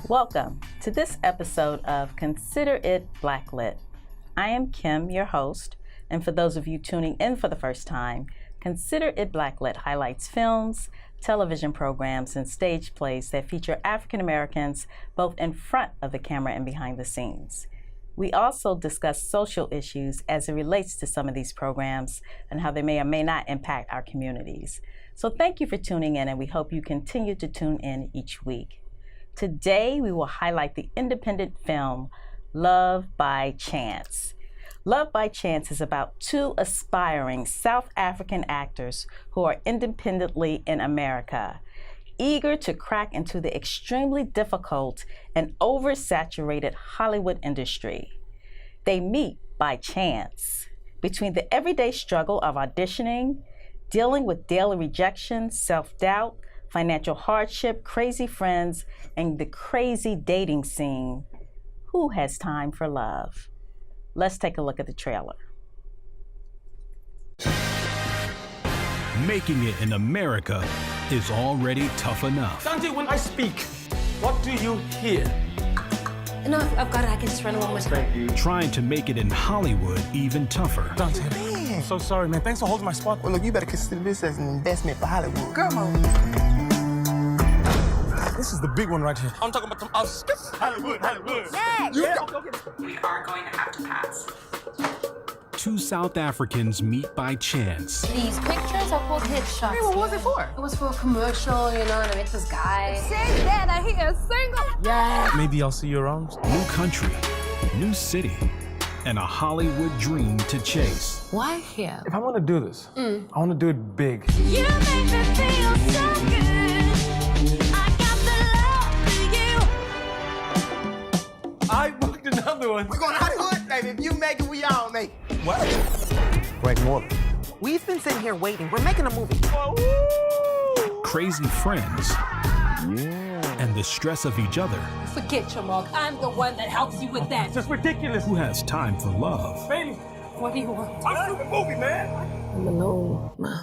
Welcome to this episode of Consider It Blacklit. I am Kim, your host, and for those of you tuning in for the first time, Consider It Blacklit highlights films, television programs, and stage plays that feature African Americans both in front of the camera and behind the scenes. We also discuss social issues as it relates to some of these programs and how they may or may not impact our communities. So thank you for tuning in, and we hope you continue to tune in each week. Today, we will highlight the independent film, Love by Chance. Love by Chance is about two aspiring South African actors who are independently in America, eager to crack into the extremely difficult and oversaturated Hollywood industry. They meet by chance between the everyday struggle of auditioning, dealing with daily rejection, self-doubt, financial hardship, crazy friends, and the crazy dating scene. Who has time for love? Let's take a look at the trailer. Making it in America is already tough enough. Dante, when I speak, what do you hear? No, I've got it. I can just run along with her. Trying to make it in Hollywood even tougher. Dante, I'm so sorry, man. Thanks for holding my spot. Well, look, you better consider this as an investment for Hollywood. Girl mode. This is the big one right here. I'm talking about the outskirts. Hollywood. We are going to have to pass. Two South Africans meet by chance. These pictures are called headshots. Hey, what was it for? It was for a commercial, you know, and I met this guy. Say that he is single. Yeah. Maybe I'll see you around. New country, new city, and a Hollywood dream to chase. Why here? If I want to do this, I want to do it big. You make me feel so good. I got the love for you. I booked another one. We're going to Hollywood, baby. If you make it, we all make it. What? Greg Moore. We've been sitting here waiting. We're making a movie. Crazy friends. Yeah. And the stress of each other. Forget your mug. I'm the one that helps you with that. It's just ridiculous. Who has time for love? Baby, What do you want? I'm shooting a movie, man. I'm alone, ma.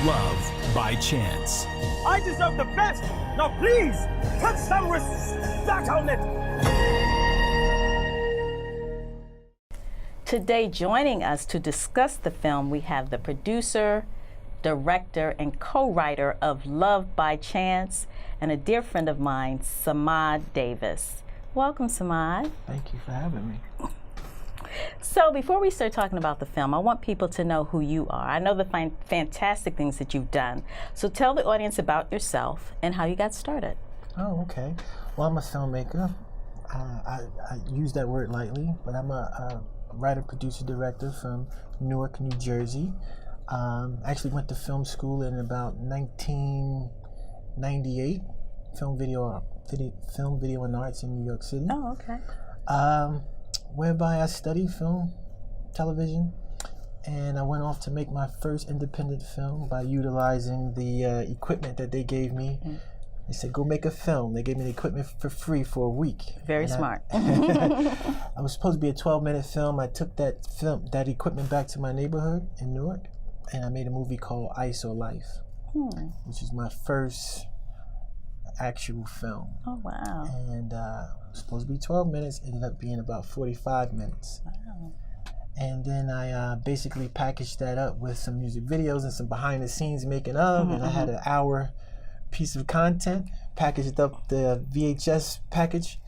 Love by Chance. I deserve the best. Now, please, put some respect on it. Today, joining us to discuss the film, we have the producer, director, and co-writer of Love by Chance, and a dear friend of mine, Samad Davis. Welcome, Samad. Thank you for having me. So before we start talking about the film, I want people to know who you are. I know the fantastic things that you've done. So tell the audience about yourself and how you got started. Oh, okay. Well, I'm a filmmaker. I use that word lightly, but I'm a writer, producer, director from Newark, New Jersey. Actually went to film school in about 1998, film, video, and arts in New York City. Oh, okay. Whereby I studied film, television, and I went off to make my first independent film by utilizing the equipment that they gave me. They said, go make a film. They gave me the equipment for free for a week. Very smart. I was supposed to be a 12-minute film. I took that equipment back to my neighborhood in Newark, and I made a movie called Ice or Life, which is my first actual film. Oh, wow. And it was supposed to be 12 minutes, ended up being about 45 minutes. Wow. And then I basically packaged that up with some music videos and some behind the scenes making of, and I had an hour piece of content, packaged up the VHS package,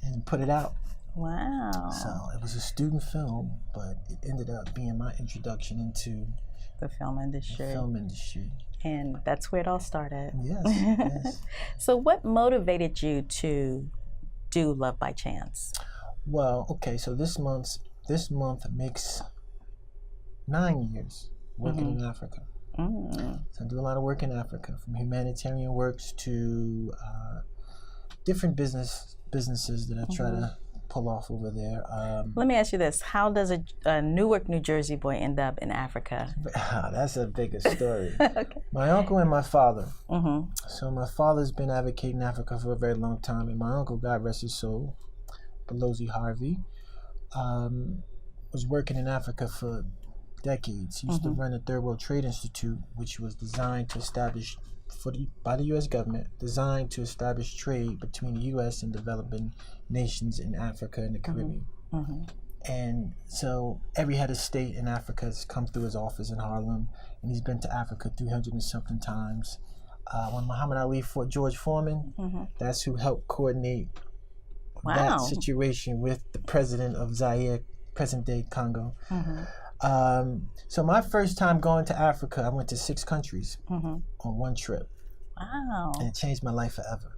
and put it out. Wow. So it was a student film, but it ended up being my introduction into The film industry. the film industry. And that's where it all started. Yes, yes. So what motivated you to do Love by Chance? Well, okay, so this month makes 9 years working in Africa. So I do a lot of work in Africa, from humanitarian works to different businesses that I try to pull off over there. Let me ask you this. How does a Newark, New Jersey boy end up in Africa? That's a bigger story. Okay. My uncle and my father. So my father's been advocating Africa for a very long time, and my uncle, God rest his soul, Pelosi Harvey, was working in Africa for decades. He used to run the Third World Trade Institute, which was designed to establish by the U.S. government, designed to establish trade between the U.S. and developing nations in Africa and the Caribbean. And so every head of state in Africa has come through his office in Harlem, and he's been to Africa 300 and something times. When Muhammad Ali fought George Foreman, that's who helped coordinate that situation with the president of Zaire, present-day Congo. So my first time going to Africa, I went to 6 countries on one trip. Wow. And it changed my life forever.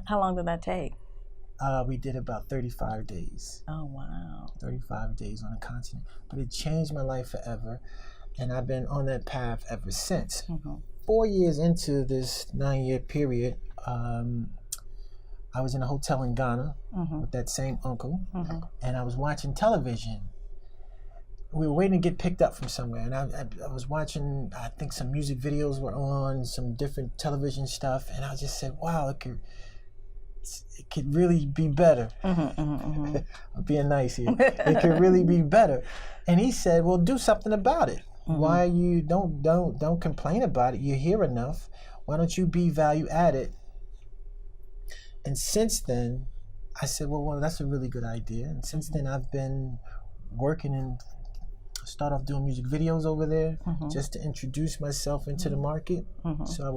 How long did that take? We did about 35 days. Oh, wow. 35 days on a continent. But it changed my life forever. And I've been on that path ever since. 4 years into this 9-year period, I was in a hotel in Ghana with that same uncle. And I was watching television. We were waiting to get picked up from somewhere. And I was watching, I think some music videos were on, some different television stuff. And I just said, wow, it could really be better. I'm being nice here. It could really be better. And he said, well, do something about it. Why you don't complain about it? You're here enough. Why don't you be value added? And since then, I said, well, that's a really good idea. And since then, I've been working and start off doing music videos over there just to introduce myself into the market. So I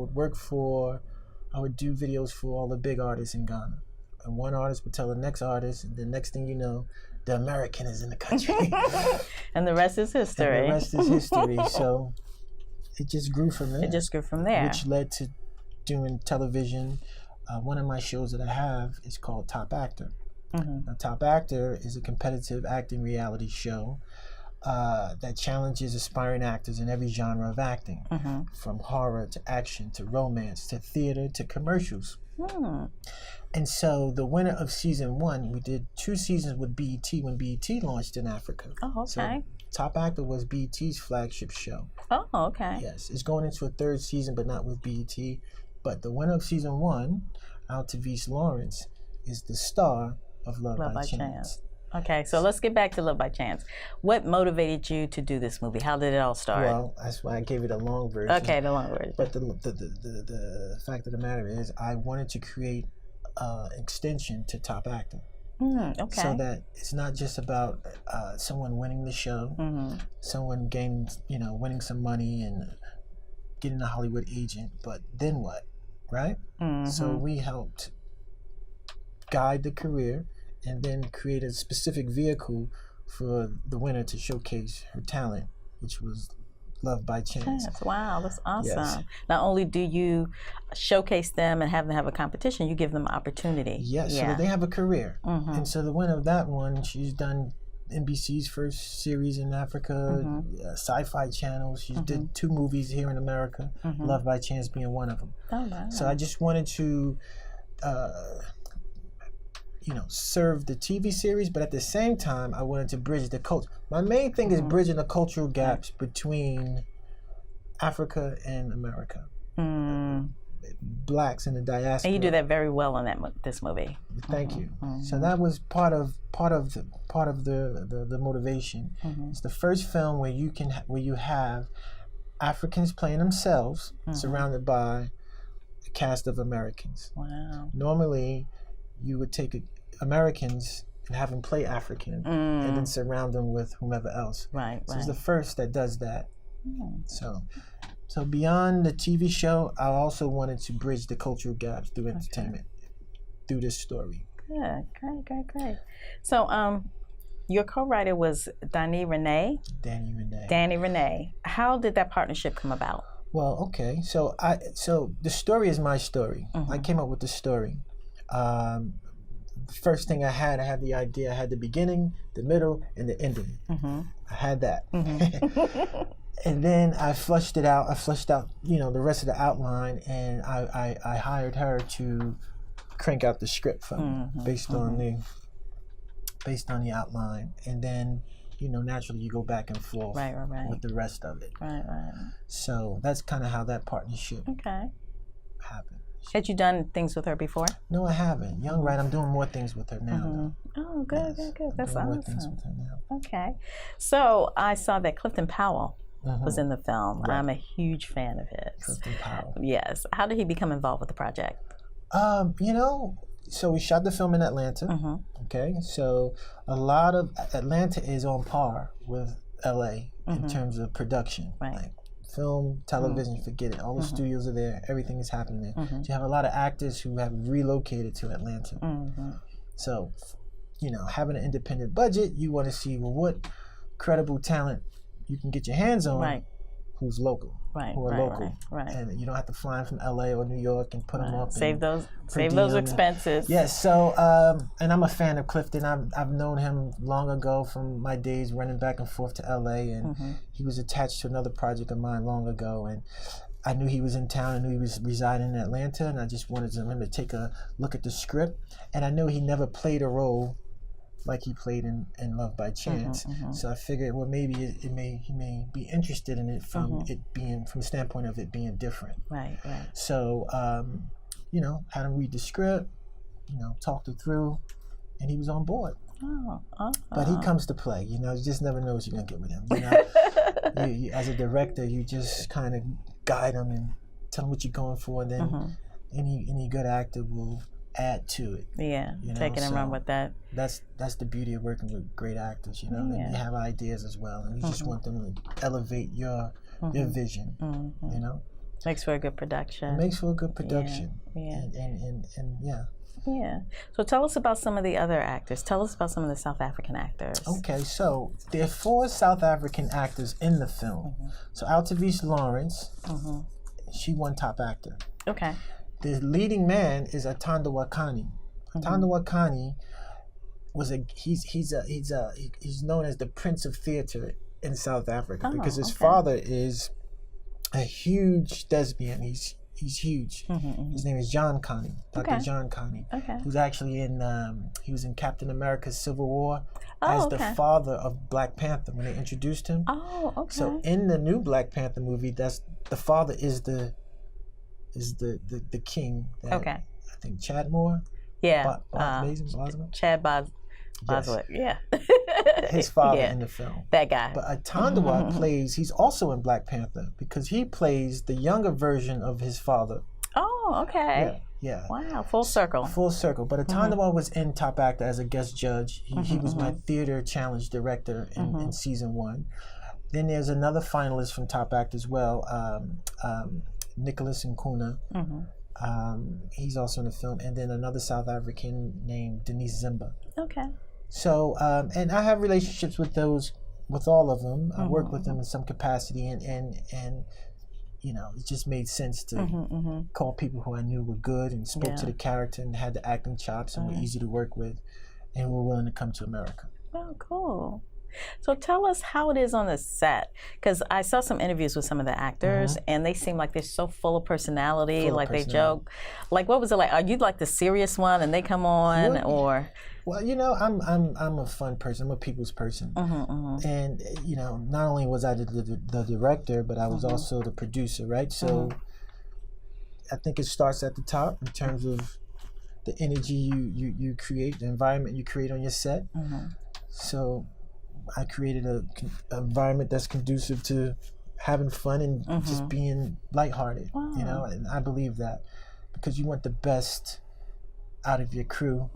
would do videos for all the big artists in Ghana. And one artist would tell the next artist, and the next thing you know, the American is in the country. And the rest is history. And the rest is history. So it just grew from there. It just grew from there. Which led to doing television. One of my shows that I have is called Top Actor. Now, Top Actor is a competitive acting reality show that challenges aspiring actors in every genre of acting, from horror to action to romance to theater to commercials. And so the winner of season 1, we did 2 seasons with BET when BET launched in Africa. Oh, okay. So Top Actor was BET's flagship show. Oh, okay. Yes, it's going into a 3rd season, but not with BET. But the winner of season 1, Altavice Lawrence, is the star of Love by Chance. Okay, so let's get back to Love by Chance. What motivated you to do this movie? How did it all start? Well, that's why I gave it a long version. Okay, the long version. But the fact of the matter is, I wanted to create an extension to Top Actor. Okay. So that it's not just about someone winning the show, someone gaining, winning some money and getting a Hollywood agent, but then what, right? So we helped guide the career and then create a specific vehicle for the winner to showcase her talent, which was Love by Chance. Wow, that's awesome. Yes. Not only do you showcase them and have them have a competition, you give them an opportunity. Yes, so that they have a career. And so the winner of that one, she's done NBC's first series in Africa, Sci-Fi Channel. She did 2 movies here in America, Love by Chance being one of them. Oh, wow. So I just wanted to serve the TV series, but at the same time, I wanted to bridge the culture. My main thing is bridging the cultural gaps between Africa and America. Blacks in the diaspora. And you do that very well in this movie. Thank you. So that was part of the motivation. It's the first film where you have Africans playing themselves, surrounded by a cast of Americans. Wow. Normally, you would take Americans and have them play African, and then surround them with whomever else. Right. So it's the first that does that. So beyond the TV show, I also wanted to bridge the cultural gaps through entertainment, through this story. Good, great. So, your co-writer was Danny Renee. Danny Renee. How did that partnership come about? Well, okay. So the story is my story. I came up with the story. The first thing I had the idea. I had the beginning, the middle, and the ending. I had that. And then I flushed it out. I flushed out, the rest of the outline, and I hired her to crank out the script for me based on the outline. And then, naturally you go back and forth with the rest of it. Right. So that's kind of how that partnership happened. Had you done things with her before? No, I haven't. Young Right, I'm doing more things with her now. Oh, good, good. That's doing more things awesome. with her now. Okay. So I saw that Clifton Powell was in the film. Right. I'm a huge fan of his. Clifton Powell. Yes. How did he become involved with the project? You know, so we shot the film in Atlanta. Okay, so a lot of Atlanta is on par with LA in terms of production. Right. Like film, television, forget it. All the studios are there. Everything is happening there. So you have a lot of actors who have relocated to Atlanta. So, you know, having an independent budget, you want to see, well, what credible talent you can get your hands on who's local. Who are local, and you don't have to fly in from LA or New York and put them up. Save those expenses. Yes. So, and I'm a fan of Clifton. I've known him long ago from my days running back and forth to LA, and he was attached to another project of mine long ago, and I knew he was in town. I knew he was residing in Atlanta, and I just wanted him to take a look at the script, and I knew he never played a role like he played in Love by Chance. So I figured, well, maybe he may be interested in it from it being, from the standpoint of it being different. Right. So, you know, had him read the script, you know, talked it through, and he was on board. But he comes to play, you know, you just never know what you're gonna get with him. You know, you, as a director, you just kind of guide him and tell him what you're going for, and then any good actor will add to it. Yeah, you know? Taking and run with that. That's the beauty of working with great actors, you know. And you have ideas as well, and you just want them to elevate your vision, you know. Makes for a good production. It makes for a good production. Yeah. And yeah. Yeah. So tell us about some of the other actors. Tell us about some of the South African actors. Okay, so there are 4 South African actors in the film. So Altavice Lawrence, she won Top Actor. Okay. The leading man is Atanda Wakani. Atanda Wakani was he's known as the Prince of Theater in South Africa because his father is a huge thespian. He's huge. His name is John Connie, Dr. John Connie, who's actually he was in Captain America's Civil War as the father of Black Panther when they introduced him. So in the new Black Panther movie, that's the father is the king. That, I think Chad Moore. Yeah. Chad Boswick. Yeah. His father in the film. That guy. But Atandawa plays. He's also in Black Panther because he plays the younger version of his father. Oh, okay. Yeah. Wow. Full circle. Full circle. But Atandawa was in Top Actor as a guest judge. He was my theater challenge director in season 1. Then there's another finalist from Top Actor as well. Nicholas Nkuna. He's also in the film, and then another South African named Denise Zimba. Okay. So, and I have relationships with all of them. I work with them in some capacity, and you know, it just made sense to call people who I knew were good and spoke to the character and had the acting chops and were easy to work with, and were willing to come to America. Oh, cool. So tell us how it is on the set, because I saw some interviews with some of the actors, and they seem like they're so full of personality. They joke. Like, what was it like? Are you like the serious one, and they come on, or? Well, you know, I'm a fun person. I'm a people's person, and you know, not only was I the director, but I was also the producer, right? So I think it starts at the top in terms of the energy you create, the environment you create on your set. So I created an environment that's conducive to having fun and just being lighthearted, you know, and I believe that because you want the best out of your crew,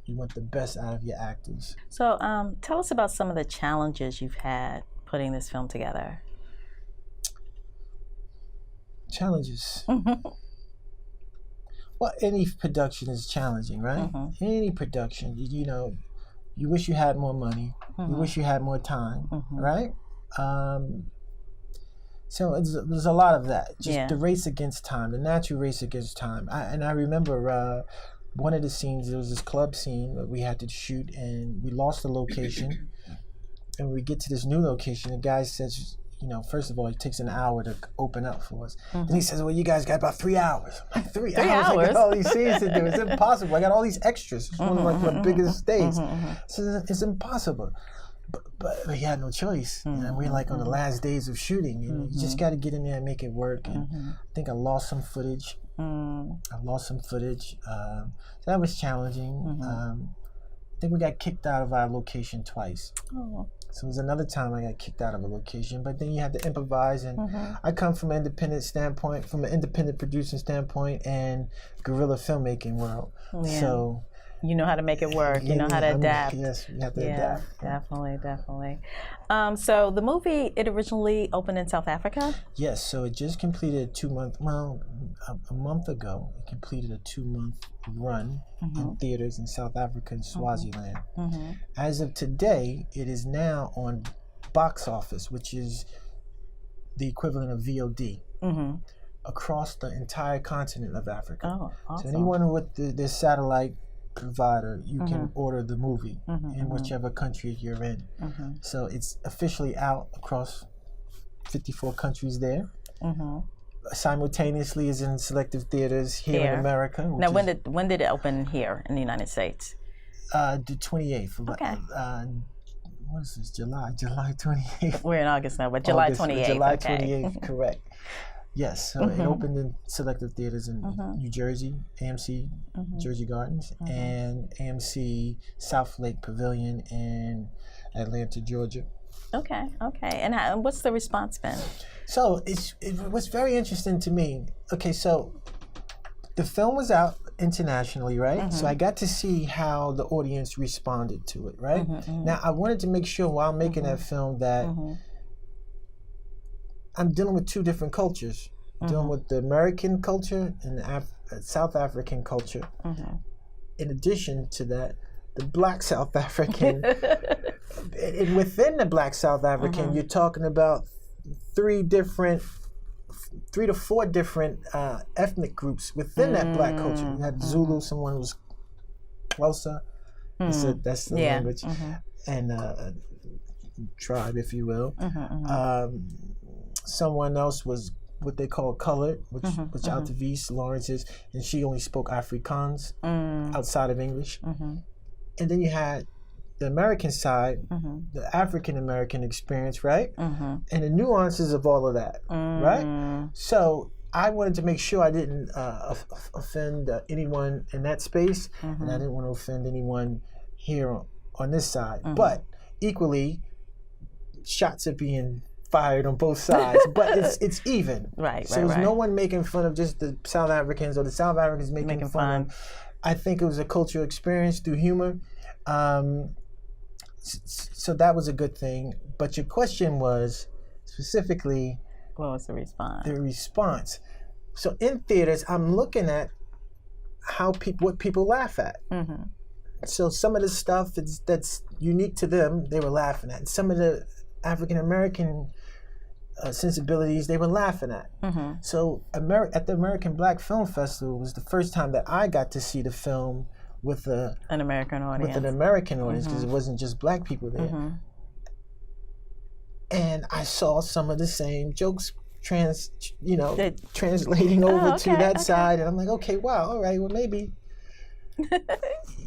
you want the best out of your actors. So tell us about some of the challenges you've had putting this film together. Challenges. Well, any production is challenging, right? Any production, you know, you wish you had more money. You wish you had more time, right? So there's a lot of that. Just the race against time, the natural race against time. I remember one of the scenes, there was this club scene that we had to shoot, and we lost the location. And when we get to this new location, the guy says, you know, first of all, it takes an hour to open up for us. And he says, well, you guys got about 3 hours. I'm like, 3 hours? I got all these scenes to do. It's impossible. I got all these extras. It's one of like my biggest days. So it's impossible. But he had no choice. You know, we're like on the last days of shooting. You know, you just got to get in there and make it work. And I think I lost some footage I lost some footage. So that was challenging. I think we got kicked out of our location twice. Oh. So it was another time I got kicked out of a location, but then you have to improvise, and I come from an independent standpoint, from an independent producing standpoint and guerrilla filmmaking world. Yeah. So you know how to make it work. You know how to adapt. Yes, you have to adapt. Definitely. So the movie, it originally opened in South Africa? Yes, so it just completed a month ago, it completed a 2-month run in theaters in South Africa and Swaziland. As of today, it is now on box office, which is the equivalent of VOD, across the entire continent of Africa. Oh, awesome. So anyone with the satellite provider, you can order the movie in whichever country you're in. So it's officially out across 54 countries there. Simultaneously is in selective theaters here in America. Now, when did it open here in the United States? The 28th. Okay. What is this? July 28th. We're in August now, but July 28th. July 28th, correct. Yes, so it opened in selective theaters in New Jersey, AMC Jersey Gardens, and AMC South Lake Pavilion in Atlanta, Georgia. Okay. And what's the response been? So it was very interesting to me. Okay, so the film was out internationally, right? So I got to see how the audience responded to it, right? Now, I wanted to make sure while making that film that I'm dealing with two different cultures. Dealing with the American culture and the South African culture. In addition to that, the Black South African. And within the Black South African, you're talking about 3 to 4 different ethnic groups within that Black culture. You had Zulu, someone who was closer. That's the language. And tribe, if you will. Someone else was what they call colored, which Altavis Lawrence is, and she only spoke Afrikaans outside of English. And then you had the American side, the African American experience, right? And the nuances of all of that, right? So I wanted to make sure I didn't offend anyone in that space, and I didn't want to offend anyone here on this side. But equally, shots are being fired on both sides, but it's even. So there's no one making fun of just the South Africans or the South Africans making fun of. I think it was a cultural experience through humor. So that was a good thing. But your question was specifically, what was the response? The response. So in theaters, I'm looking at what people laugh at. So some of the stuff that's unique to them, they were laughing at. Some of the African American sensibilities, they were laughing at. So at the American Black Film Festival was the first time that I got to see the film with an American audience, because it wasn't just Black people there. And I saw some of the same jokes translating over to that side, and I'm like, okay, wow, all right, well maybe.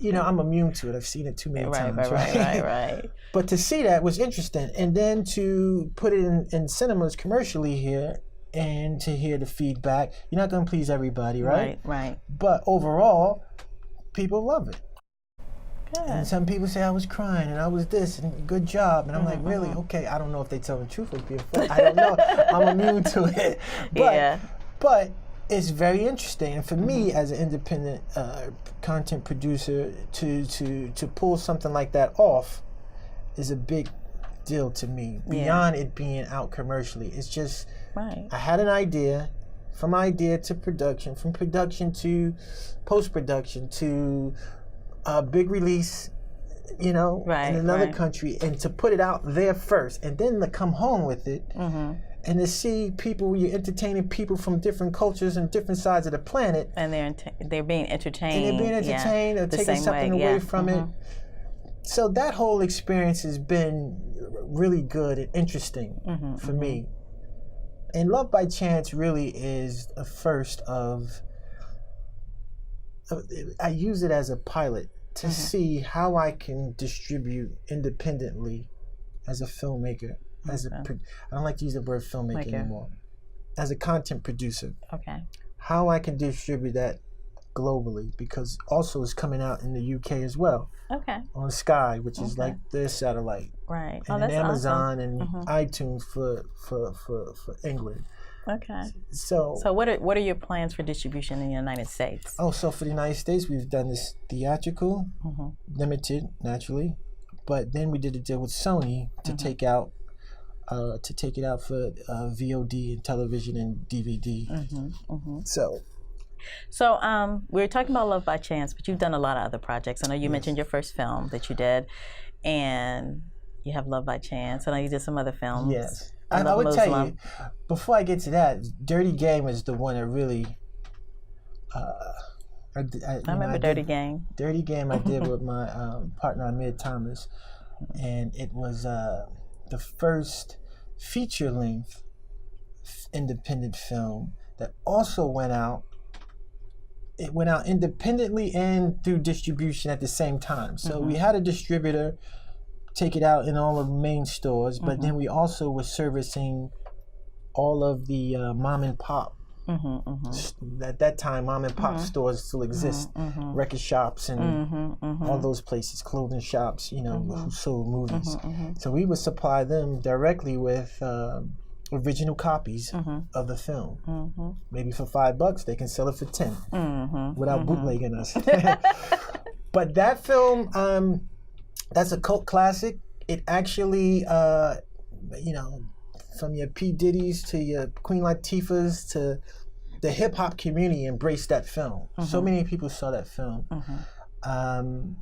I'm immune to it. I've seen it too many times. Right. But to see that was interesting, and then to put it in cinemas commercially here, and to hear the feedback. You're not going to please everybody, right? Right. But overall, people love it. Good. And some people say I was crying and I was this and good job, and I'm like, really? Okay, I don't know if they tell the truth or being funny. I don't know. I'm immune to it. But it's very interesting, and for me as an independent content producer, to pull something like that off is a big deal to me. Beyond it being out commercially, it's just I had an idea, from idea to production, from production to post-production to a big release, in another country, and to put it out there first, and then to come home with it. And to see people, you're entertaining people from different cultures and different sides of the planet. And they're being entertained. Or taking something away from it. So that whole experience has been really good and interesting for me. And Love by Chance really is a first of, I use it as a pilot to see how I can distribute independently as a filmmaker. I don't like to use the word filmmaker anymore. As a content producer. Okay. how I can distribute that globally, because also it's coming out in the UK as well. Okay. On Sky, which is like their satellite. Right. And that's Amazon awesome. and iTunes for England. Okay. So what are your plans for distribution in the United States? Oh, so for the United States, we've done this theatrical, limited, naturally, but then we did a deal with Sony to take it out for VOD and television and DVD. So we were talking about Love by Chance, but you've done a lot of other projects. I know you mentioned your first film that you did, and you have Love by Chance. I know you did some other films. Yes. I would tell you, before I get to that, Dirty Game is the one that really... I remember Dirty Game. Dirty Game I did with my partner, Amir Thomas, and it was the first feature-length independent film that also went out. It went out independently and through distribution at the same time. So we had a distributor take it out in all of the main stores, but then we also were servicing all of the mom and pop. At that time, mom and pop stores still exist, record shops and all those places, clothing shops, who sold movies. So we would supply them directly with original copies of the film. Maybe for $5, they can sell it for 10 without bootlegging us. But that film, that's a cult classic. It actually, from your P. Diddy's to your Queen Latifah's to the hip hop community embraced that film. So many people saw that film, along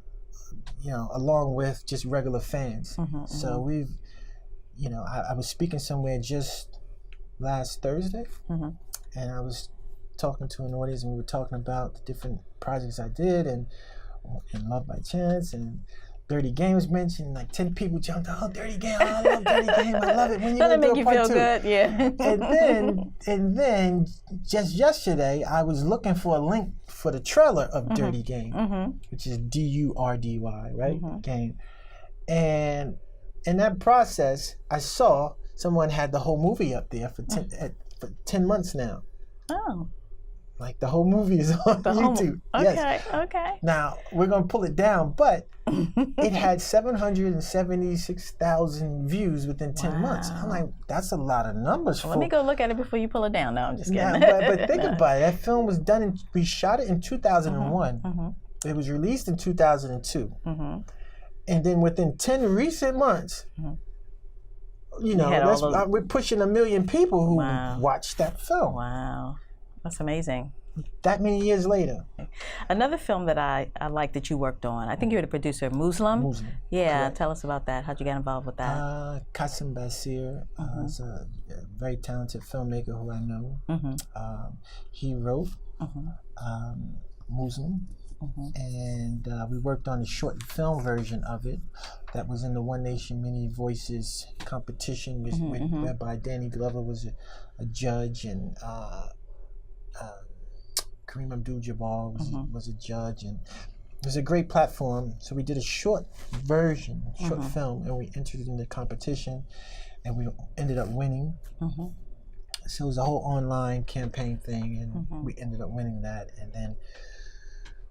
with just regular fans. So we've, I was speaking somewhere just last Thursday, and I was talking to an audience, and we were talking about the different projects I did, and Love by Chance, and Dirty Game was mentioned. Like 10 people jumped out. Oh, Dirty Game! Oh, I love Dirty Game. I love it. When you Doesn't gonna make do you a part feel two? good, yeah. And then just yesterday, I was looking for a link for the trailer of Dirty Game, which is DURDY, right? Game. And in that process, I saw someone had the whole movie up there for 10 months now. Oh. Like the whole movie is on YouTube. Yes. Okay. Now we're gonna pull it down, but it had 776,000 views within 10 months. I'm like, that's a lot of numbers. Let me go look at it before you pull it down. No, I'm just kidding. But think about it. That film was done. We shot it in 2001. It was released in 2002, and then within 10 recent months, we're pushing 1 million people who watched that film. Wow. That's amazing. That many years later. Another film that I like that you worked on, I think you were the producer, Muslim. Yeah, correct. Tell us about that. How'd you get involved with that? Qasim Basir is a very talented filmmaker who I know. He wrote Muslim, and we worked on a short film version of it that was in the One Nation Many Voices competition, whereby Danny Glover was a judge, and Kareem Abdul-Jabbar was a judge, and it was a great platform. So we did a short version, short film, and we entered it in the competition, and we ended up winning. So it was a whole online campaign thing, and we ended up winning that. And then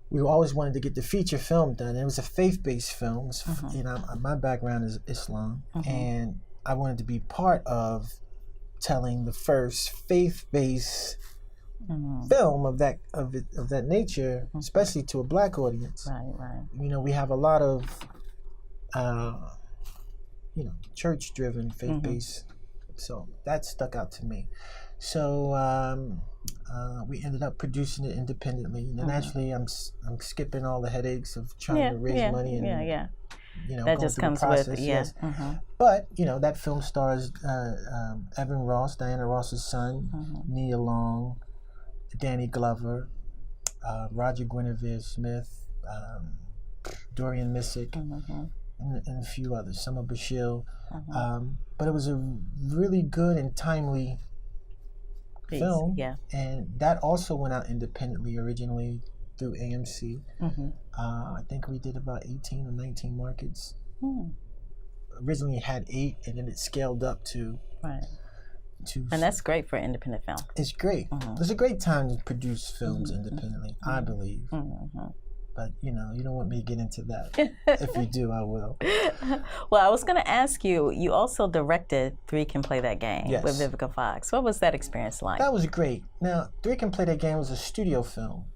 we always wanted to get the feature film done. It was a faith-based film. My background is Islam, and I wanted to be part of telling the first faith-based film of that nature, especially to a Black audience. Right. We have a lot of church-driven, faith-based, so that stuck out to me. So we ended up producing it independently. Naturally, I'm skipping all the headaches of trying to raise money and that just comes with But that film stars Evan Ross, Diana Ross's son, Nia Long, Danny Glover, Roger Guinevere Smith, Dorian Missick, and a few others, Summer Bashir. But it was a really good and timely film, and that also went out independently originally through AMC. I think we did about 18 or 19 markets. Originally it had 8, and then it scaled up to And that's great for independent film. It's great. It's a great time to produce films independently, I believe. But you don't want me to get into that. If you do, I will. Well, I was going to ask you. You also directed Three Can Play That Game with Vivica Fox. What was that experience like? That was great. Now, Three Can Play That Game was a studio film,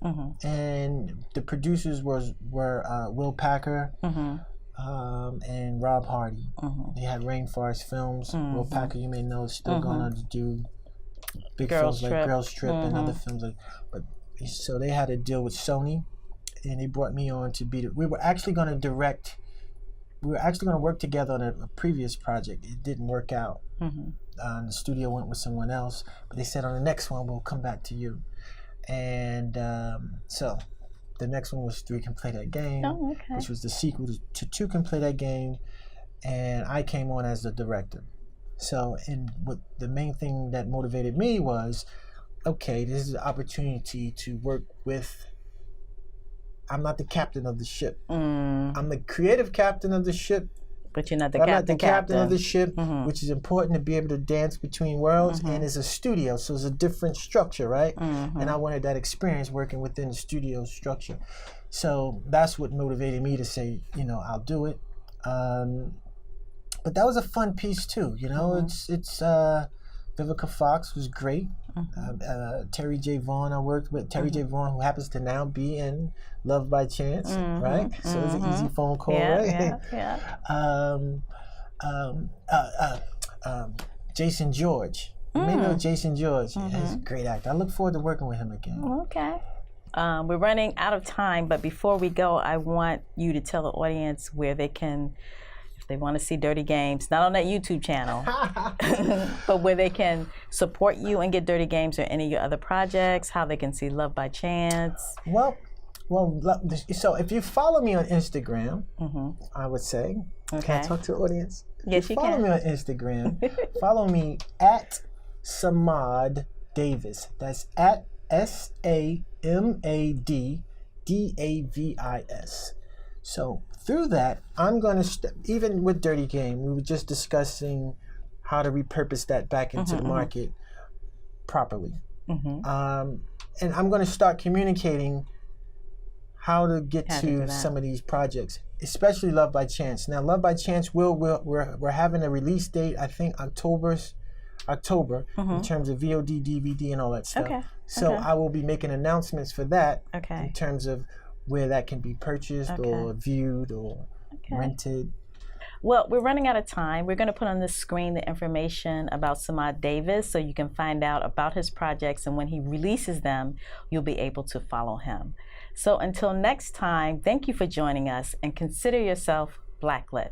and the producers were Will Packer and Rob Hardy. They had Rainforest Films. Will Packer, you may know, is still going on to do big films like Girls Trip and other films so they had a deal with Sony. And they brought me on to be we were actually going to direct. We were actually going to work together on a previous project. It didn't work out. The studio went with someone else, but they said on the next one we'll come back to you. And so the next one was Three Can Play That Game, which was the sequel to Two Can Play That Game, and I came on as the director. So, and what the main thing that motivated me was, okay, this is an opportunity to work with. I'm not the captain of the ship. I'm the creative captain of the ship. But you're not the I'm captain. not the captain of the ship, which is important to be able to dance between worlds. And it's a studio, so it's a different structure, right? And I wanted that experience working within the studio structure. So that's what motivated me to say, I'll do it. But that was a fun piece too. It's Vivica Fox was great. Terry J. Vaughn I worked with. Terry J. Vaughn, who happens to now be in Love by Chance, right? So it's an easy phone call, right? Jason George. You may know Jason George. He's a great actor. I look forward to working with him again. Okay. We're running out of time, but before we go, I want you to tell the audience where they can, if they want to see Dirty Games, not on that YouTube channel, but where they can support you and get Dirty Games or any of your other projects, how they can see Love by Chance. Well, so if you follow me on Instagram, I would say, can I talk to the audience? Yes, you follow can. me on Instagram. Follow me at Samad Davis. That's at SAMADDAVIS. So through that, I'm going to, even with Dirty Game, we were just discussing how to repurpose that back into the market properly. And I'm going to start communicating how to get to some of these projects, especially Love by Chance. Now, Love by Chance, we're having a release date, I think October, in terms of VOD, DVD, and all that stuff. So I will be making announcements for that in terms of where that can be purchased or viewed or rented. Well, we're running out of time. We're going to put on the screen the information about Samad Davis so you can find out about his projects, and when he releases them, you'll be able to follow him. So until next time, thank you for joining us, and consider yourself Blacklit.